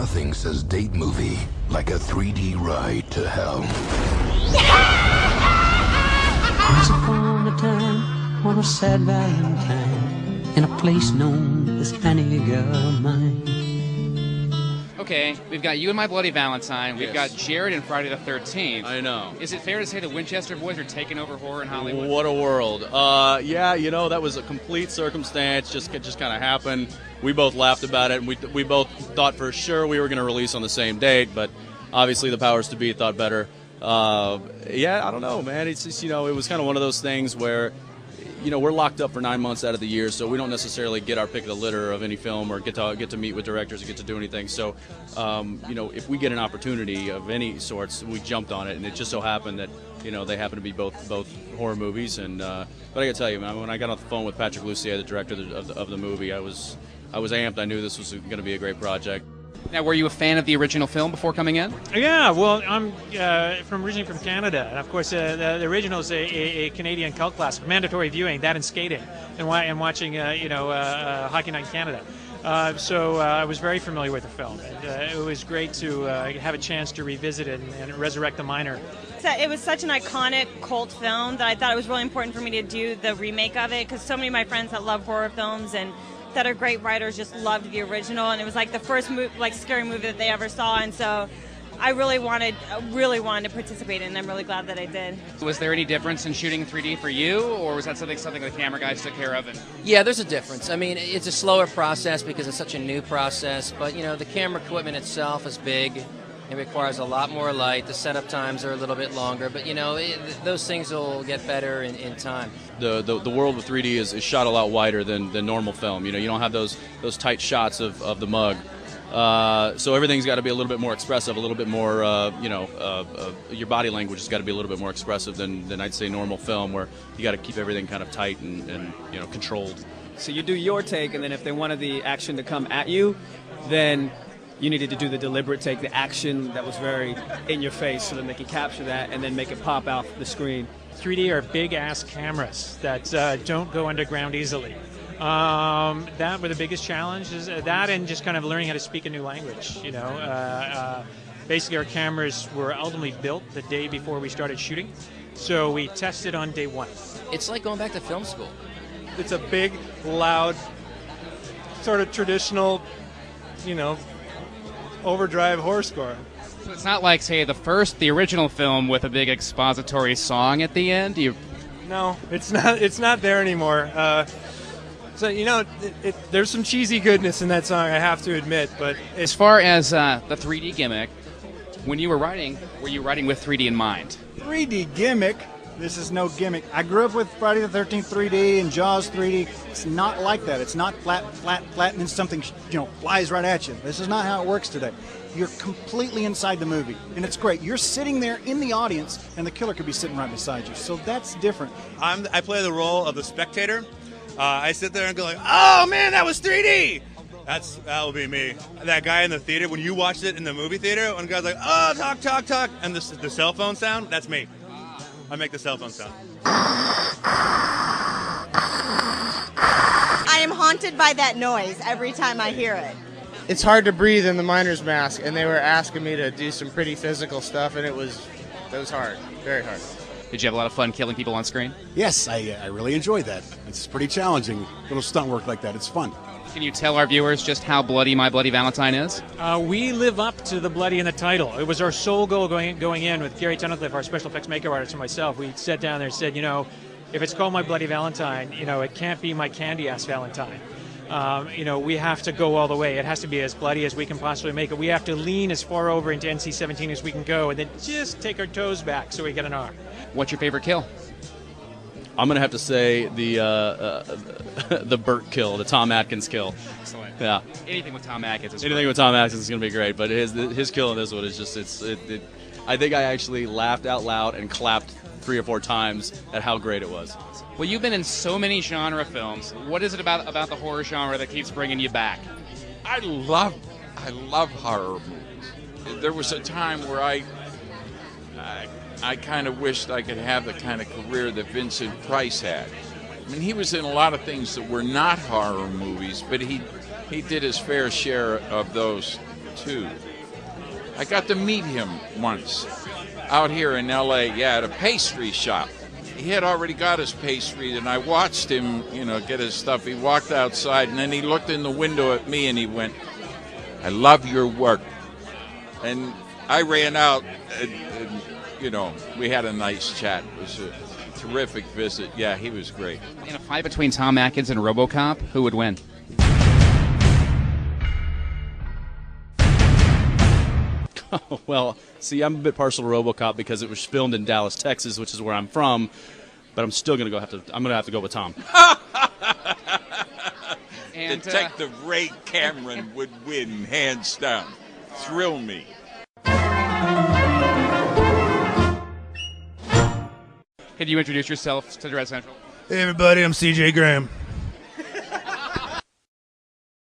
Nothing says date movie like a 3D ride to hell. Once upon a time, on a sad Valentine, in a place known as Mine. Okay, we've got You and My Bloody Valentine. We've got Jared and Friday the 13th. I know. Is it fair to say the Winchester boys are taking over horror in Hollywood? What a world. Yeah, you know, that was a complete circumstance. Just kind of happened. We both laughed about it, and we both thought for sure we were going to release on the same date, but obviously the powers to be thought better. Yeah, I don't know, man. It's just, you know, it was kind of one of those things where, you know, we're locked up for 9 months out of the year, so we don't necessarily get our pick of the litter of any film or get to meet with directors or get to do anything. So, you know, if we get an opportunity of any sorts, we jumped on it, and it just so happened that, you know, they happen to be both horror movies. And but I got to tell you, man, when I got off the phone with Patrick Lussier, the director of the movie, I was amped. I knew this was going to be a great project. Now, were you a fan of the original film before coming in? Yeah, well, I'm originally from Canada, and of course the original is a Canadian cult classic, mandatory viewing, that and skating, and watching Hockey Night in Canada. So I was very familiar with the film, and it was great to have a chance to revisit it and resurrect the Miner. It was such an iconic cult film that I thought it was really important for me to do the remake of it, because so many of my friends that love horror films and that are great writers just loved the original, and it was like the first scary movie that they ever saw, and so I really wanted to participate in it, and I'm really glad that I did. Was there any difference in shooting in 3D for you, or was that something the camera guys took care of? Yeah, there's a difference. I mean, it's a slower process because it's such a new process, but, you know, the camera equipment itself is big. It requires a lot more light. The setup times are a little bit longer, but, you know, those things will get better in time. The world of 3D is shot a lot wider than normal film. You know, you don't have those tight shots of the mug. So everything's got to be a little bit more expressive, a little bit more, your body language has got to be a little bit more expressive than I'd say normal film, where you got to keep everything kind of tight and you know, controlled. So you do your take, and then if they wanted the action to come at you, then you needed to do the deliberate take, the action that was very in your face, so that they can capture that and then make it pop out the screen. 3D are big-ass cameras that don't go underground easily. That were the biggest challenge, is that and just kind of learning how to speak a new language. You know, basically our cameras were ultimately built the day before we started shooting, so we tested on day one. It's like going back to film school. It's a big, loud, sort of traditional, you know, overdrive horror score. So it's not like, say, the original film with a big expository song at the end? No, it's not there anymore. So, you know, there's some cheesy goodness in that song, I have to admit. But as far as the 3D gimmick, when you were writing with 3D in mind? 3D gimmick? This is no gimmick. I grew up with Friday the 13th 3D and Jaws 3D. It's not like that. It's not flat, and then something, you know, flies right at you. This is not how it works today. You're completely inside the movie, and it's great. You're sitting there in the audience, and the killer could be sitting right beside you. So that's different. I play the role of the spectator. I sit there and go like, "Oh man, that was 3D." That will be me. That guy in the theater, when you watched it in the movie theater, when the guy's like, "Oh, talk," and the cell phone sound, that's me. I make the cell phone sound. I am haunted by that noise every time I hear it. It's hard to breathe in the miner's mask, and they were asking me to do some pretty physical stuff, and it was hard, very hard. Did you have a lot of fun killing people on screen? Yes, I really enjoyed that. It's pretty challenging, little stunt work like that. It's fun. Can you tell our viewers just how bloody My Bloody Valentine is? We live up to the bloody in the title. It was our sole goal going in with Gary Tunnicliffe, our special effects makeup artist, and myself. We sat down there and said, you know, if it's called My Bloody Valentine, you know, it can't be My Candy-Ass Valentine. You know, we have to go all the way. It has to be as bloody as we can possibly make it. We have to lean as far over into NC-17 as we can go, and then just take our toes back so we get an R. What's your favorite kill? I'm gonna have to say the Burt kill, the Tom Atkins kill. Excellent. Yeah. Anything with Tom Atkins is Anything great. with Tom Atkins is gonna be great, but his kill in this one is just I think I actually laughed out loud and clapped 3 or 4 times at how great it was. Well, you've been in so many genre films. What is it about the horror genre that keeps bringing you back? I love horror movies. There was a time where I kind of wished I could have the kind of career that Vincent Price had. I mean, he was in a lot of things that were not horror movies, but he did his fair share of those too. I got to meet him once out here in L.A., at a pastry shop. He had already got his pastry, and I watched him, get his stuff. He walked outside, and then he looked in the window at me, and he went, "I love your work." And I ran out, and we had a nice chat. It was a terrific visit. Yeah, he was great. In a fight between Tom Atkins and RoboCop, who would win? Well, see, I'm a bit partial to RoboCop because it was filmed in Dallas, Texas, which is where I'm from. But I'm still gonna have to go with Tom. And, Detective Ray Cameron would win, hands down. Thrill me. Could you introduce yourself to Dread Central? Hey everybody, I'm CJ Graham.